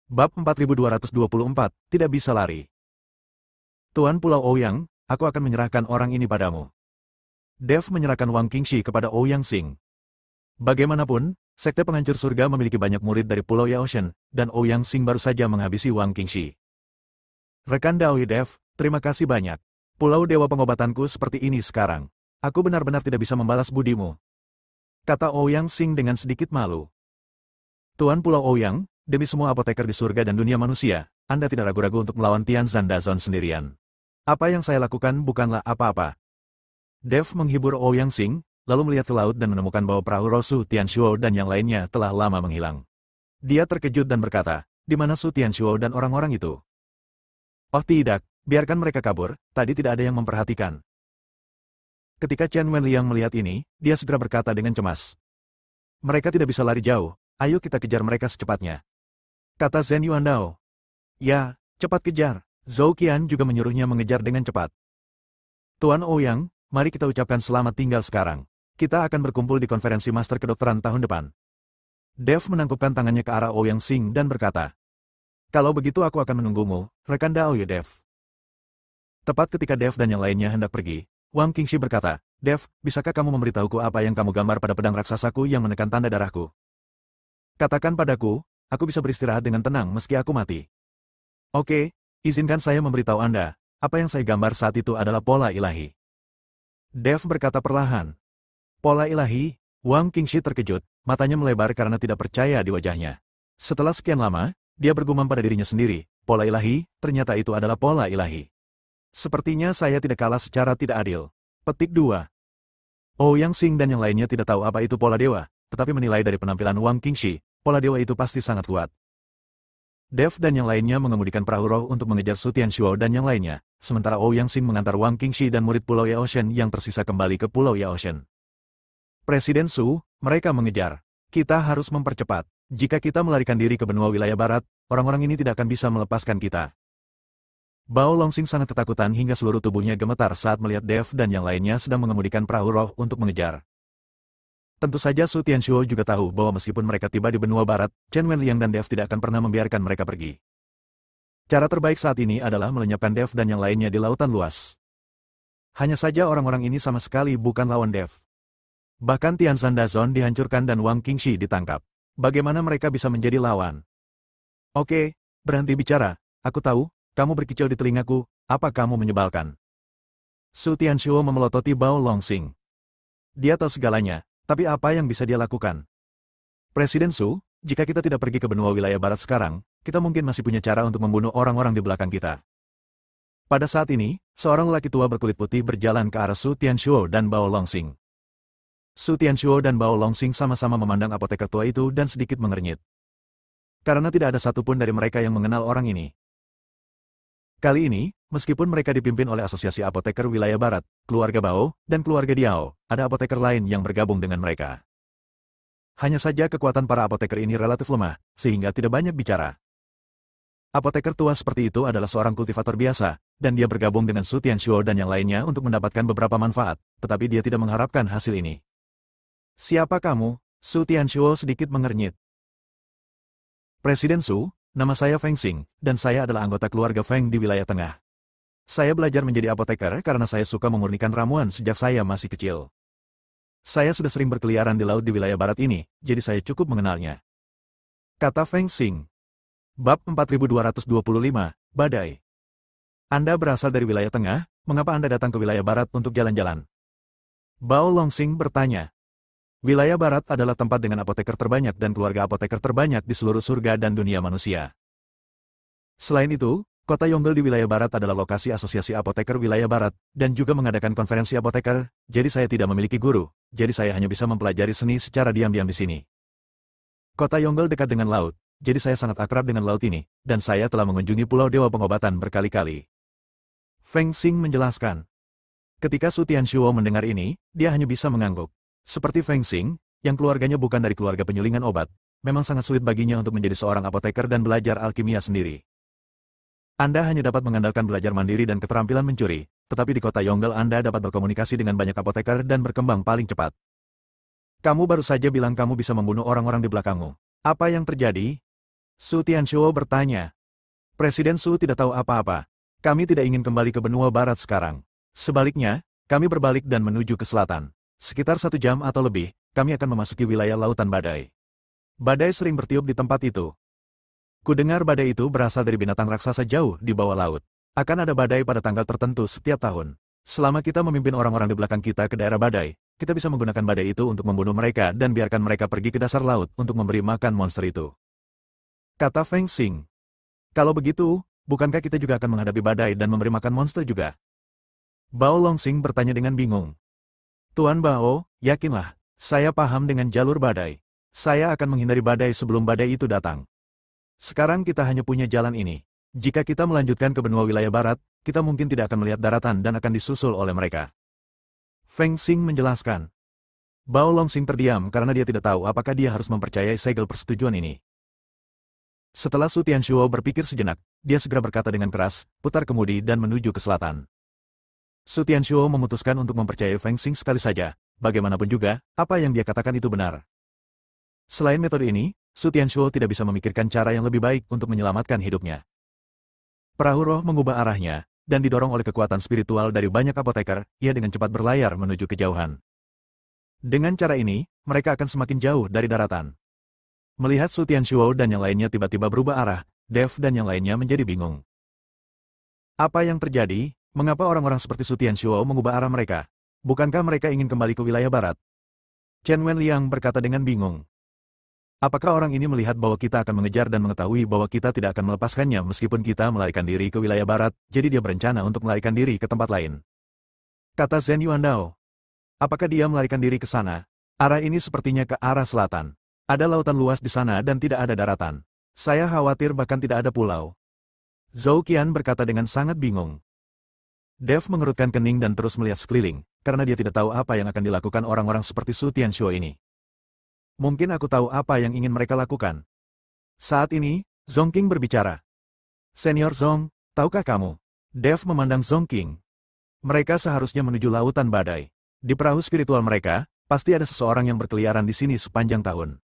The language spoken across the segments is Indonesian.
Bab 4224, tidak bisa lari. Tuan Pulau Ouyang, aku akan menyerahkan orang ini padamu. Dev menyerahkan Wang Qingxi kepada Ouyang Xing. Bagaimanapun, Sekte Penghancur Surga memiliki banyak murid dari Pulau Yaoshen, dan Ouyang Xing baru saja menghabisi Wang Qingxi. Rekan Daoi Dev, terima kasih banyak. Pulau Dewa Pengobatanku seperti ini sekarang. Aku benar-benar tidak bisa membalas budimu. Kata Ouyang Xing dengan sedikit malu. Tuan Pulau Ouyang, demi semua apoteker di surga dan dunia manusia, Anda tidak ragu-ragu untuk melawan Tianzhan Dazon sendirian. Apa yang saya lakukan bukanlah apa-apa. Dev menghibur Ouyang Xing, lalu melihat ke laut dan menemukan bahwa perahu Su Tianshuo dan yang lainnya telah lama menghilang. Dia terkejut dan berkata, di mana Su Tianshuo dan orang-orang itu? Oh tidak, biarkan mereka kabur, tadi tidak ada yang memperhatikan. Ketika Chen Wenliang melihat ini, dia segera berkata dengan cemas. Mereka tidak bisa lari jauh, ayo kita kejar mereka secepatnya. Kata Zhen Yuandao. Ya, cepat kejar. Zhou Qian juga menyuruhnya mengejar dengan cepat. Tuan Ouyang, mari kita ucapkan selamat tinggal sekarang. Kita akan berkumpul di konferensi master kedokteran tahun depan. Dev menangkupkan tangannya ke arah Ouyang Xing dan berkata. Kalau begitu aku akan menunggumu, rekan Daoi Dev. Tepat ketika Dev dan yang lainnya hendak pergi, Wang Qingxi berkata, Dev, bisakah kamu memberitahuku apa yang kamu gambar pada pedang raksasaku yang menekan tanda darahku? Katakan padaku, aku bisa beristirahat dengan tenang meski aku mati. Oke, izinkan saya memberitahu Anda, apa yang saya gambar saat itu adalah pola ilahi. Dev berkata perlahan. Pola ilahi, Wang Qingxi terkejut, matanya melebar karena tidak percaya di wajahnya. Setelah sekian lama, dia bergumam pada dirinya sendiri, pola ilahi, ternyata itu adalah pola ilahi. Sepertinya saya tidak kalah secara tidak adil. Petik 2. Ouyang Xing dan yang lainnya tidak tahu apa itu pola dewa, tetapi menilai dari penampilan Wang Qingxi, pola dewa itu pasti sangat kuat. Dev dan yang lainnya mengemudikan perahu roh untuk mengejar Su Tianshuo dan yang lainnya, sementara Ouyang Xing mengantar Wang Qingxi dan murid Pulau Yaoshen yang tersisa kembali ke Pulau Yaoshen. Presiden Su, mereka mengejar. Kita harus mempercepat. Jika kita melarikan diri ke benua wilayah barat, orang-orang ini tidak akan bisa melepaskan kita. Bao Longxing sangat ketakutan hingga seluruh tubuhnya gemetar saat melihat Dev dan yang lainnya sedang mengemudikan perahu roh untuk mengejar. Tentu saja Su Tianshuo juga tahu bahwa meskipun mereka tiba di benua barat, Chen Wenliang dan Dev tidak akan pernah membiarkan mereka pergi. Cara terbaik saat ini adalah melenyapkan Dev dan yang lainnya di lautan luas. Hanya saja orang-orang ini sama sekali bukan lawan Dev. Bahkan Tianzhan Dazon dihancurkan dan Wang Qingxi ditangkap. Bagaimana mereka bisa menjadi lawan? Oke, berhenti bicara. Aku tahu, kamu berkicau di telingaku, apa kamu menyebalkan? Su Tianshuo memelototi Bao Longxing. Dia tahu segalanya. Tapi apa yang bisa dia lakukan? Presiden Su, jika kita tidak pergi ke benua wilayah barat sekarang, kita mungkin masih punya cara untuk membunuh orang-orang di belakang kita. Pada saat ini, seorang lelaki tua berkulit putih berjalan ke arah Su Tianshuo dan Bao Longxing. Su Tianshuo dan Bao Longxing sama-sama memandang apoteker tua itu dan sedikit mengernyit. Karena tidak ada satupun dari mereka yang mengenal orang ini. Kali ini, meskipun mereka dipimpin oleh Asosiasi Apoteker Wilayah Barat, keluarga Bao, dan keluarga Diao, ada apoteker lain yang bergabung dengan mereka. Hanya saja kekuatan para apoteker ini relatif lemah, sehingga tidak banyak bicara. Apoteker tua seperti itu adalah seorang kultivator biasa, dan dia bergabung dengan Su Tianshuo dan yang lainnya untuk mendapatkan beberapa manfaat, tetapi dia tidak mengharapkan hasil ini. Siapa kamu? Su Tianshuo sedikit mengernyit. Presiden Su, nama saya Feng Xing, dan saya adalah anggota keluarga Feng di wilayah tengah. Saya belajar menjadi apoteker karena saya suka memurnikan ramuan sejak saya masih kecil. Saya sudah sering berkeliaran di laut di wilayah barat ini, jadi saya cukup mengenalnya. Kata Feng Xing. Bab 4225, Badai. Anda berasal dari wilayah tengah, mengapa Anda datang ke wilayah barat untuk jalan-jalan? Bao Longxing bertanya. Wilayah barat adalah tempat dengan apoteker terbanyak dan keluarga apoteker terbanyak di seluruh surga dan dunia manusia. Selain itu, kota Yonggel di wilayah barat adalah lokasi asosiasi apoteker wilayah barat, dan juga mengadakan konferensi apoteker, jadi saya tidak memiliki guru, jadi saya hanya bisa mempelajari seni secara diam-diam di sini. Kota Yonggel dekat dengan laut, jadi saya sangat akrab dengan laut ini, dan saya telah mengunjungi Pulau Dewa Pengobatan berkali-kali. Feng Xing menjelaskan. Ketika Su Tianshuo mendengar ini, dia hanya bisa mengangguk. Seperti Feng Xing, yang keluarganya bukan dari keluarga penyulingan obat, memang sangat sulit baginya untuk menjadi seorang apoteker dan belajar alkimia sendiri. Anda hanya dapat mengandalkan belajar mandiri dan keterampilan mencuri, tetapi di kota Yonggel Anda dapat berkomunikasi dengan banyak apoteker dan berkembang paling cepat. Kamu baru saja bilang kamu bisa membunuh orang-orang di belakangmu. Apa yang terjadi? Su Tianshuo bertanya. Presiden Su tidak tahu apa-apa. Kami tidak ingin kembali ke benua barat sekarang. Sebaliknya, kami berbalik dan menuju ke selatan. Sekitar 1 jam atau lebih, kami akan memasuki wilayah lautan badai. Badai sering bertiup di tempat itu. Kudengar badai itu berasal dari binatang raksasa jauh di bawah laut. Akan ada badai pada tanggal tertentu setiap tahun. Selama kita memimpin orang-orang di belakang kita ke daerah badai, kita bisa menggunakan badai itu untuk membunuh mereka dan biarkan mereka pergi ke dasar laut untuk memberi makan monster itu. Kata Feng Xing. Kalau begitu, bukankah kita juga akan menghadapi badai dan memberi makan monster juga? Bao Longsing bertanya dengan bingung. Tuan Bao, yakinlah, saya paham dengan jalur badai. Saya akan menghindari badai sebelum badai itu datang. Sekarang kita hanya punya jalan ini. Jika kita melanjutkan ke benua wilayah barat, kita mungkin tidak akan melihat daratan dan akan disusul oleh mereka. Feng Xing menjelaskan. Bao Longsing terdiam karena dia tidak tahu apakah dia harus mempercayai segel persetujuan ini. Setelah Su Tianshuo berpikir sejenak, dia segera berkata dengan keras, putar kemudi dan menuju ke selatan. Su Tianshuo memutuskan untuk mempercayai Feng Xing sekali saja, bagaimanapun juga, apa yang dia katakan itu benar. Selain metode ini, Su Tianshuo tidak bisa memikirkan cara yang lebih baik untuk menyelamatkan hidupnya. Perahu roh mengubah arahnya, dan didorong oleh kekuatan spiritual dari banyak apoteker, ia dengan cepat berlayar menuju kejauhan. Dengan cara ini, mereka akan semakin jauh dari daratan. Melihat Su Tianshuo dan yang lainnya tiba-tiba berubah arah, Dev dan yang lainnya menjadi bingung. Apa yang terjadi? Mengapa orang-orang seperti Su Tianshuo mengubah arah mereka? Bukankah mereka ingin kembali ke wilayah barat? Chen Wenliang berkata dengan bingung. Apakah orang ini melihat bahwa kita akan mengejar dan mengetahui bahwa kita tidak akan melepaskannya meskipun kita melarikan diri ke wilayah barat, jadi dia berencana untuk melarikan diri ke tempat lain? Kata Zhen Yuandao. Apakah dia melarikan diri ke sana? Arah ini sepertinya ke arah selatan. Ada lautan luas di sana dan tidak ada daratan. Saya khawatir bahkan tidak ada pulau. Zhou Qian berkata dengan sangat bingung. Dev mengerutkan kening dan terus melihat sekeliling, karena dia tidak tahu apa yang akan dilakukan orang-orang seperti Su Tianshuo ini. Mungkin aku tahu apa yang ingin mereka lakukan. Saat ini, Zongking berbicara. Senior Zong, tahukah kamu? Dev memandang Zongking. Mereka seharusnya menuju lautan badai. Di perahu spiritual mereka, pasti ada seseorang yang berkeliaran di sini sepanjang tahun.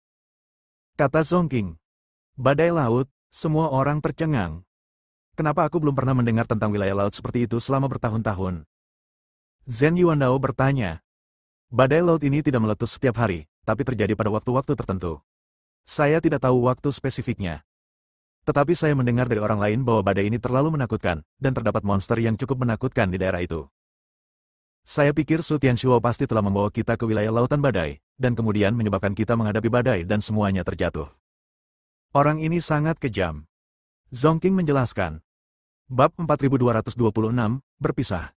Kata Zongking. Badai laut, semua orang tercengang. Kenapa aku belum pernah mendengar tentang wilayah laut seperti itu selama bertahun-tahun? Zhen Yuandao bertanya. Badai laut ini tidak meletus setiap hari, tapi terjadi pada waktu-waktu tertentu. Saya tidak tahu waktu spesifiknya. Tetapi saya mendengar dari orang lain bahwa badai ini terlalu menakutkan, dan terdapat monster yang cukup menakutkan di daerah itu. Saya pikir Su Tianshuo pasti telah membawa kita ke wilayah lautan badai, dan kemudian menyebabkan kita menghadapi badai dan semuanya terjatuh. Orang ini sangat kejam. Zongking menjelaskan. Bab 4226, berpisah.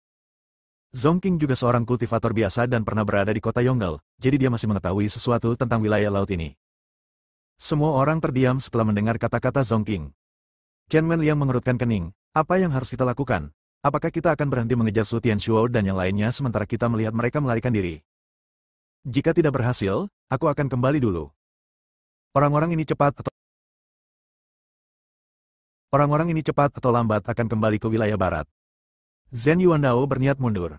Zongking juga seorang kultivator biasa dan pernah berada di kota Yonggel, jadi dia masih mengetahui sesuatu tentang wilayah laut ini. Semua orang terdiam setelah mendengar kata-kata Zongking. Chen Wenliang mengerutkan kening. Apa yang harus kita lakukan? Apakah kita akan berhenti mengejar Su Tianshuo dan yang lainnya sementara kita melihat mereka melarikan diri? Jika tidak berhasil, aku akan kembali dulu. Orang-orang ini cepat atau lambat akan kembali ke wilayah barat. Zhen Yuandao berniat mundur.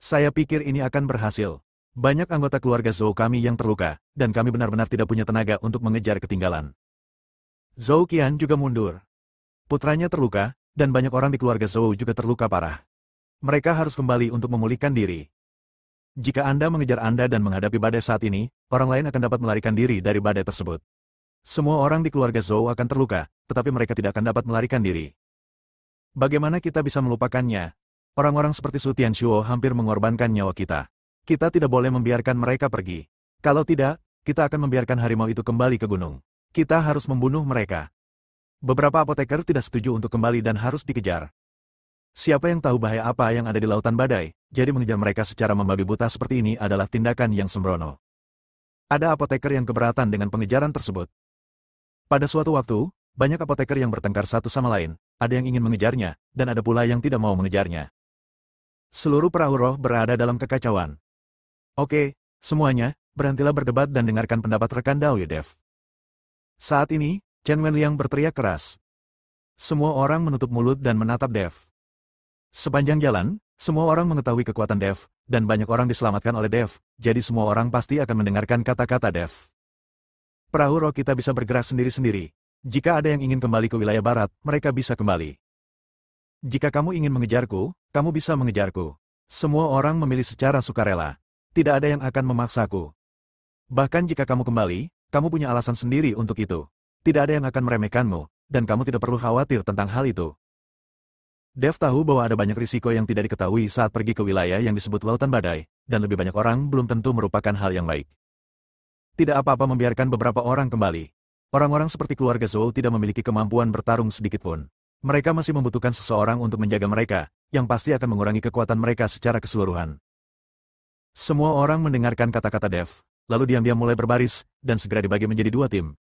Saya pikir ini akan berhasil. Banyak anggota keluarga Zhou kami yang terluka, dan kami benar-benar tidak punya tenaga untuk mengejar ketinggalan. Zhou Qian juga mundur. Putranya terluka, dan banyak orang di keluarga Zhou juga terluka parah. Mereka harus kembali untuk memulihkan diri. Jika Anda mengejar Anda dan menghadapi badai saat ini, orang lain akan dapat melarikan diri dari badai tersebut. Semua orang di keluarga Zhou akan terluka, tetapi mereka tidak akan dapat melarikan diri. Bagaimana kita bisa melupakannya? Orang-orang seperti Su Tianshuo hampir mengorbankan nyawa kita. Kita tidak boleh membiarkan mereka pergi. Kalau tidak, kita akan membiarkan harimau itu kembali ke gunung. Kita harus membunuh mereka. Beberapa apoteker tidak setuju untuk kembali dan harus dikejar. Siapa yang tahu bahaya apa yang ada di lautan badai, jadi mengejar mereka secara membabi buta seperti ini adalah tindakan yang sembrono. Ada apoteker yang keberatan dengan pengejaran tersebut. Pada suatu waktu, banyak apoteker yang bertengkar satu sama lain, ada yang ingin mengejarnya, dan ada pula yang tidak mau mengejarnya. Seluruh perahu roh berada dalam kekacauan. Oke, semuanya, berhentilah berdebat dan dengarkan pendapat rekan Dao Dev. Saat ini, Chen Wenliang berteriak keras. Semua orang menutup mulut dan menatap Dev. Sepanjang jalan, semua orang mengetahui kekuatan Dev, dan banyak orang diselamatkan oleh Dev, jadi semua orang pasti akan mendengarkan kata-kata Dev. Perahu roh kita bisa bergerak sendiri-sendiri. Jika ada yang ingin kembali ke wilayah barat, mereka bisa kembali. Jika kamu ingin mengejarku, kamu bisa mengejarku. Semua orang memilih secara sukarela. Tidak ada yang akan memaksaku. Bahkan jika kamu kembali, kamu punya alasan sendiri untuk itu. Tidak ada yang akan meremehkanmu, dan kamu tidak perlu khawatir tentang hal itu. Dev tahu bahwa ada banyak risiko yang tidak diketahui saat pergi ke wilayah yang disebut Lautan Badai, dan lebih banyak orang belum tentu merupakan hal yang baik. Tidak apa-apa membiarkan beberapa orang kembali. Orang-orang seperti keluarga Zhou tidak memiliki kemampuan bertarung sedikitpun. Mereka masih membutuhkan seseorang untuk menjaga mereka, yang pasti akan mengurangi kekuatan mereka secara keseluruhan. Semua orang mendengarkan kata-kata Dev, lalu diam-diam mulai berbaris, dan segera dibagi menjadi dua tim.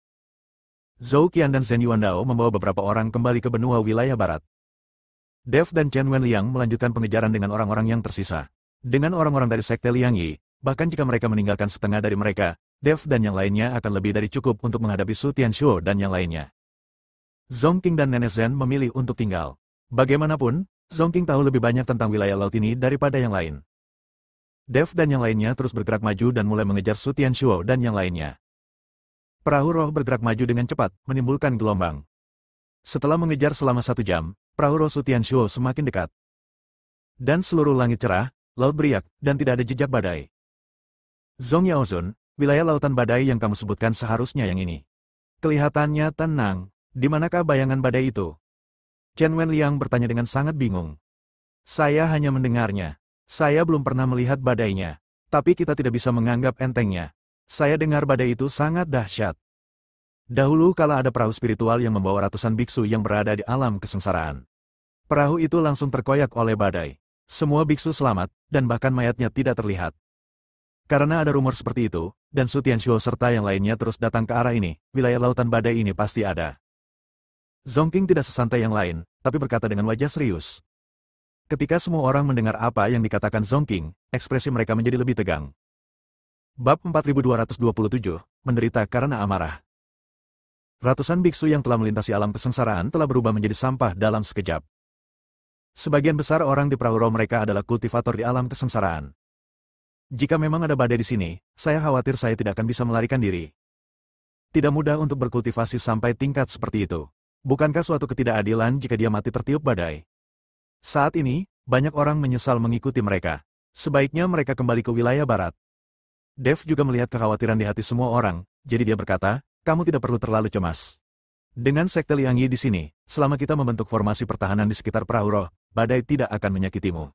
Zhou Qian dan Zhen Yuandao membawa beberapa orang kembali ke benua wilayah barat. Dev dan Chen Wenliang melanjutkan pengejaran dengan orang-orang yang tersisa. Dengan orang-orang dari Sekte Liang Yi, bahkan jika mereka meninggalkan setengah dari mereka, Dev dan yang lainnya akan lebih dari cukup untuk menghadapi Su Tianshuo dan yang lainnya. Zhongqing dan Nenek Zhen memilih untuk tinggal. Bagaimanapun, Zhongqing tahu lebih banyak tentang wilayah laut ini daripada yang lain. Dev dan yang lainnya terus bergerak maju dan mulai mengejar Su Tianshuo dan yang lainnya. Perahu roh bergerak maju dengan cepat, menimbulkan gelombang. Setelah mengejar selama 1 jam, perahu roh Su Tianshuo semakin dekat. Dan seluruh langit cerah, laut beriak, dan tidak ada jejak badai. Zhong Yaozun, wilayah lautan badai yang kamu sebutkan seharusnya yang ini. Kelihatannya tenang. Di manakah bayangan badai itu? Chen Wenliang bertanya dengan sangat bingung. Saya hanya mendengarnya. Saya belum pernah melihat badainya. Tapi kita tidak bisa menganggap entengnya. Saya dengar badai itu sangat dahsyat. Dahulu kala ada perahu spiritual yang membawa ratusan biksu yang berada di alam kesengsaraan. Perahu itu langsung terkoyak oleh badai. Semua biksu selamat, dan bahkan mayatnya tidak terlihat. Karena ada rumor seperti itu, dan Su Tianshuo serta yang lainnya terus datang ke arah ini, wilayah lautan badai ini pasti ada. Zhongqing tidak sesantai yang lain, tapi berkata dengan wajah serius. Ketika semua orang mendengar apa yang dikatakan Zhongqing, ekspresi mereka menjadi lebih tegang. Bab 4227, menderita karena amarah. Ratusan biksu yang telah melintasi alam kesengsaraan telah berubah menjadi sampah dalam sekejap. Sebagian besar orang di perahu roh mereka adalah kultivator di alam kesengsaraan. Jika memang ada badai di sini, saya khawatir saya tidak akan bisa melarikan diri. Tidak mudah untuk berkultivasi sampai tingkat seperti itu. Bukankah suatu ketidakadilan jika dia mati tertiup badai? Saat ini, banyak orang menyesal mengikuti mereka. Sebaiknya mereka kembali ke wilayah barat. Dev juga melihat kekhawatiran di hati semua orang, jadi dia berkata, kamu tidak perlu terlalu cemas. Dengan Sekte Liang Yi di sini, selama kita membentuk formasi pertahanan di sekitar perahu roh, badai tidak akan menyakitimu.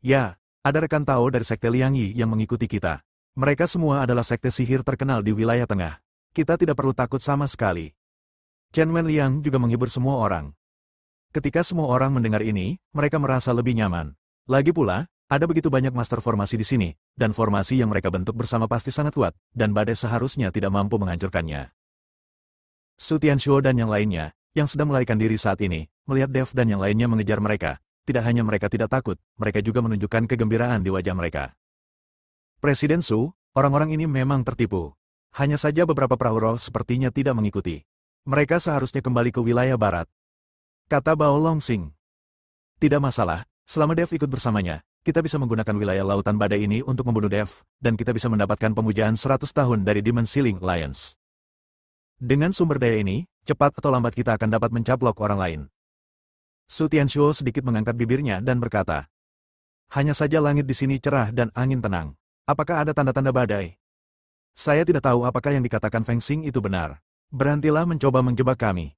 Ya, ada rekan Tao dari Sekte Liang Yi yang mengikuti kita. Mereka semua adalah sekte sihir terkenal di wilayah tengah. Kita tidak perlu takut sama sekali. Chen Wenliang juga menghibur semua orang. Ketika semua orang mendengar ini, mereka merasa lebih nyaman. Lagi pula, ada begitu banyak master formasi di sini, dan formasi yang mereka bentuk bersama pasti sangat kuat, dan badai seharusnya tidak mampu menghancurkannya. Su Tianshuo dan yang lainnya, yang sedang melarikan diri saat ini, melihat Dev dan yang lainnya mengejar mereka. Tidak hanya mereka tidak takut, mereka juga menunjukkan kegembiraan di wajah mereka. Presiden Su, orang-orang ini memang tertipu. Hanya saja beberapa perahu roh sepertinya tidak mengikuti. Mereka seharusnya kembali ke wilayah barat. Kata Bao Longsing. Tidak masalah, selama Dev ikut bersamanya, kita bisa menggunakan wilayah lautan badai ini untuk membunuh Dev, dan kita bisa mendapatkan pemujaan 100 tahun dari Demon Sealing Lions. Dengan sumber daya ini, cepat atau lambat kita akan dapat mencaplok orang lain. Su Tianshuo sedikit mengangkat bibirnya dan berkata, hanya saja langit di sini cerah dan angin tenang. Apakah ada tanda-tanda badai? Saya tidak tahu apakah yang dikatakan Feng Xing itu benar. Berhentilah mencoba menjebak kami.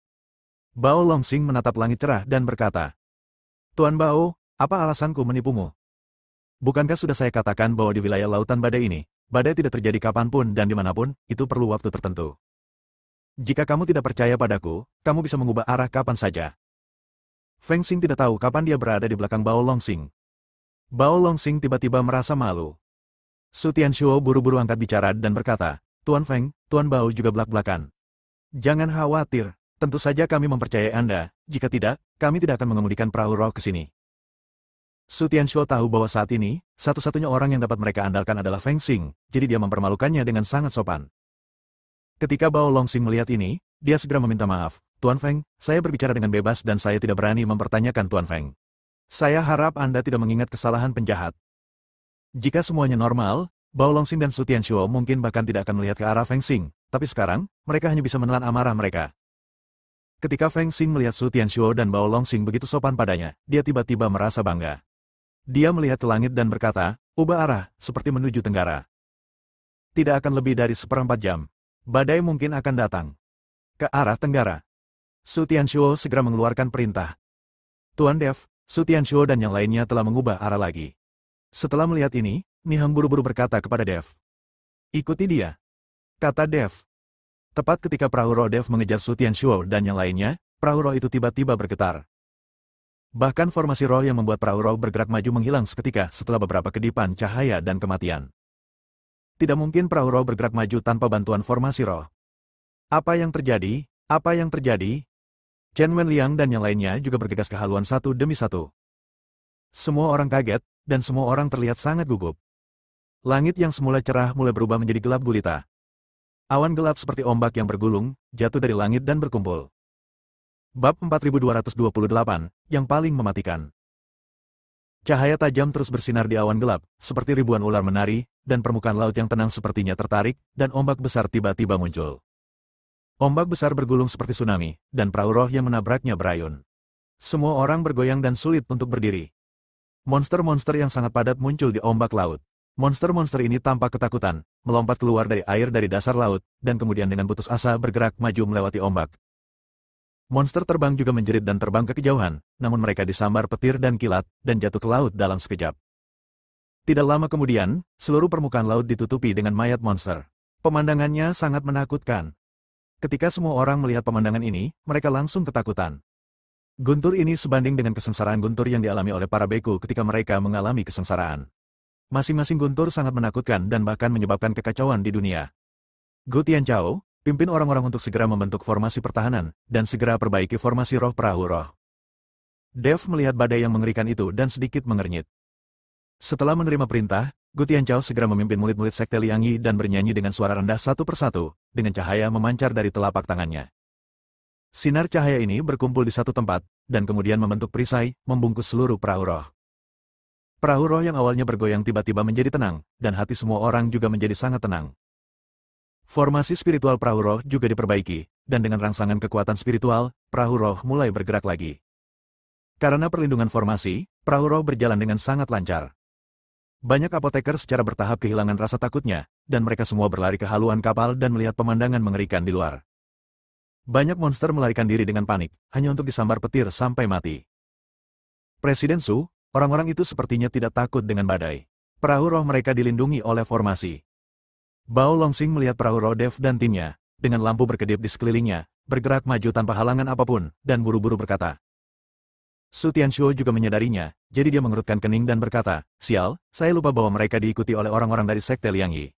Bao Longsing menatap langit cerah dan berkata, Tuan Bao, apa alasanku menipumu? Bukankah sudah saya katakan bahwa di wilayah lautan badai ini, badai tidak terjadi kapanpun dan dimanapun, itu perlu waktu tertentu. Jika kamu tidak percaya padaku, kamu bisa mengubah arah kapan saja. Feng Xing tidak tahu kapan dia berada di belakang Bao Longsing. Bao Longsing tiba-tiba merasa malu. Su Tianshuo buru-buru angkat bicara dan berkata, Tuan Feng, Tuan Bao juga belak-belakan. Jangan khawatir, tentu saja kami mempercayai Anda, jika tidak, kami tidak akan mengemudikan perahu roh ke sini. Su Tianshuo tahu bahwa saat ini, satu-satunya orang yang dapat mereka andalkan adalah Feng Xing, jadi dia mempermalukannya dengan sangat sopan. Ketika Bao Longsing melihat ini, dia segera meminta maaf, Tuan Feng, saya berbicara dengan bebas dan saya tidak berani mempertanyakan Tuan Feng. Saya harap Anda tidak mengingat kesalahan penjahat. Jika semuanya normal, Bao Longsing dan Su Tianshuo mungkin bahkan tidak akan melihat ke arah Feng Xing, tapi sekarang, mereka hanya bisa menelan amarah mereka. Ketika Feng Xing melihat Su Tianxiu dan Bao Longxing begitu sopan padanya, dia tiba-tiba merasa bangga. Dia melihat ke langit dan berkata, ubah arah, seperti menuju tenggara. Tidak akan lebih dari 1/4 jam. Badai mungkin akan datang. Ke arah tenggara. Su Tianxiu segera mengeluarkan perintah. Tuan Dev, Su Tianxiu dan yang lainnya telah mengubah arah lagi. Setelah melihat ini, Nihang buru-buru berkata kepada Dev. Ikuti dia. Kata Dev. Tepat ketika perahu roh Dev mengejar Su Tianxiu dan yang lainnya, perahu roh itu tiba-tiba bergetar. Bahkan formasi roh yang membuat perahu roh bergerak maju menghilang seketika setelah beberapa kedipan cahaya dan kematian. Tidak mungkin perahu roh bergerak maju tanpa bantuan formasi roh. Apa yang terjadi? Apa yang terjadi? Chen Wenliang dan yang lainnya juga bergegas ke haluan satu demi satu. Semua orang kaget, dan semua orang terlihat sangat gugup. Langit yang semula cerah mulai berubah menjadi gelap gulita. Awan gelap seperti ombak yang bergulung, jatuh dari langit dan berkumpul. Bab 4228, yang paling mematikan. Cahaya tajam terus bersinar di awan gelap, seperti ribuan ular menari, dan permukaan laut yang tenang sepertinya tertarik, dan ombak besar tiba-tiba muncul. Ombak besar bergulung seperti tsunami, dan perahu roh yang menabraknya berayun. Semua orang bergoyang dan sulit untuk berdiri. Monster-monster yang sangat padat muncul di ombak laut. Monster-monster ini tampak ketakutan, melompat keluar dari air dari dasar laut, dan kemudian dengan putus asa bergerak maju melewati ombak. Monster terbang juga menjerit dan terbang ke kejauhan, namun mereka disambar petir dan kilat, dan jatuh ke laut dalam sekejap. Tidak lama kemudian, seluruh permukaan laut ditutupi dengan mayat monster. Pemandangannya sangat menakutkan. Ketika semua orang melihat pemandangan ini, mereka langsung ketakutan. Guntur ini sebanding dengan kesengsaraan guntur yang dialami oleh para beku ketika mereka mengalami kesengsaraan. Masing-masing guntur sangat menakutkan dan bahkan menyebabkan kekacauan di dunia. Gu Tianchao, pimpin orang-orang untuk segera membentuk formasi pertahanan, dan segera perbaiki formasi roh perahu roh. Dev melihat badai yang mengerikan itu dan sedikit mengernyit. Setelah menerima perintah, Gu Tianchao segera memimpin murid-murid sekte Liang Yi dan bernyanyi dengan suara rendah satu persatu, dengan cahaya memancar dari telapak tangannya. Sinar cahaya ini berkumpul di satu tempat, dan kemudian membentuk perisai, membungkus seluruh perahu roh. Perahu roh yang awalnya bergoyang tiba-tiba menjadi tenang, dan hati semua orang juga menjadi sangat tenang. Formasi spiritual perahu roh juga diperbaiki, dan dengan rangsangan kekuatan spiritual, perahu roh mulai bergerak lagi. Karena perlindungan formasi, perahu roh berjalan dengan sangat lancar. Banyak apoteker secara bertahap kehilangan rasa takutnya, dan mereka semua berlari ke haluan kapal dan melihat pemandangan mengerikan di luar. Banyak monster melarikan diri dengan panik, hanya untuk disambar petir sampai mati. Presiden Su, orang-orang itu sepertinya tidak takut dengan badai. Perahu roh mereka dilindungi oleh formasi. Bao Longxing melihat perahu roh Dev dan timnya, dengan lampu berkedip di sekelilingnya, bergerak maju tanpa halangan apapun, dan buru-buru berkata. Su Tianxiu juga menyadarinya, jadi dia mengerutkan kening dan berkata, sial, saya lupa bahwa mereka diikuti oleh orang-orang dari sekte Liang Yi.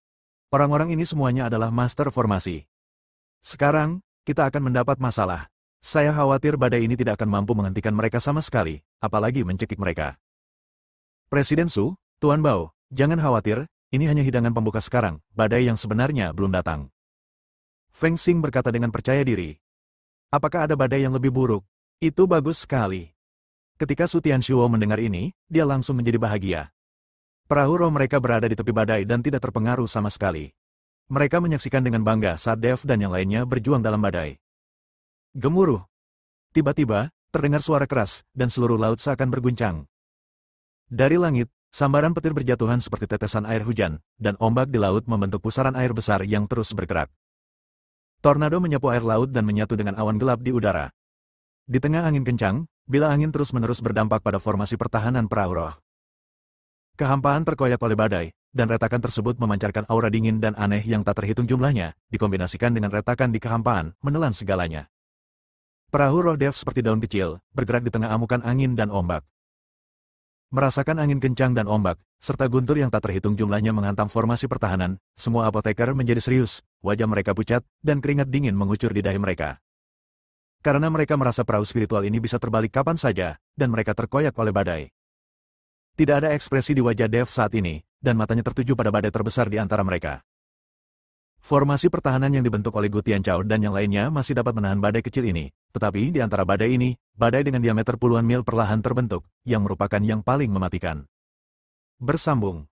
Orang-orang ini semuanya adalah master formasi. Sekarang, kita akan mendapat masalah. Saya khawatir badai ini tidak akan mampu menghentikan mereka sama sekali, apalagi mencekik mereka. Presiden Su, Tuan Bao, jangan khawatir, ini hanya hidangan pembuka sekarang, badai yang sebenarnya belum datang. Feng Xing berkata dengan percaya diri. Apakah ada badai yang lebih buruk? Itu bagus sekali. Ketika Su Tianxiu mendengar ini, dia langsung menjadi bahagia. Perahu roh mereka berada di tepi badai dan tidak terpengaruh sama sekali. Mereka menyaksikan dengan bangga saat Dev dan yang lainnya berjuang dalam badai. Gemuruh. Tiba-tiba, terdengar suara keras, dan seluruh laut seakan berguncang. Dari langit, sambaran petir berjatuhan seperti tetesan air hujan, dan ombak di laut membentuk pusaran air besar yang terus bergerak. Tornado menyapu air laut dan menyatu dengan awan gelap di udara. Di tengah angin kencang, bila angin terus-menerus berdampak pada formasi pertahanan perahu roh. Kehampaan terkoyak oleh badai, dan retakan tersebut memancarkan aura dingin dan aneh yang tak terhitung jumlahnya, dikombinasikan dengan retakan di kehampaan, menelan segalanya. Perahu roh Dev seperti daun kecil, bergerak di tengah amukan angin dan ombak. Merasakan angin kencang dan ombak, serta guntur yang tak terhitung jumlahnya menghantam formasi pertahanan, semua apoteker menjadi serius, wajah mereka pucat, dan keringat dingin mengucur di dahi mereka. Karena mereka merasa perahu spiritual ini bisa terbalik kapan saja, dan mereka terkoyak oleh badai. Tidak ada ekspresi di wajah Dev saat ini, dan matanya tertuju pada badai terbesar di antara mereka. Formasi pertahanan yang dibentuk oleh Gu Tianchao dan yang lainnya masih dapat menahan badai kecil ini, tetapi di antara badai ini, badai dengan diameter puluhan mil perlahan terbentuk, yang merupakan yang paling mematikan. Bersambung.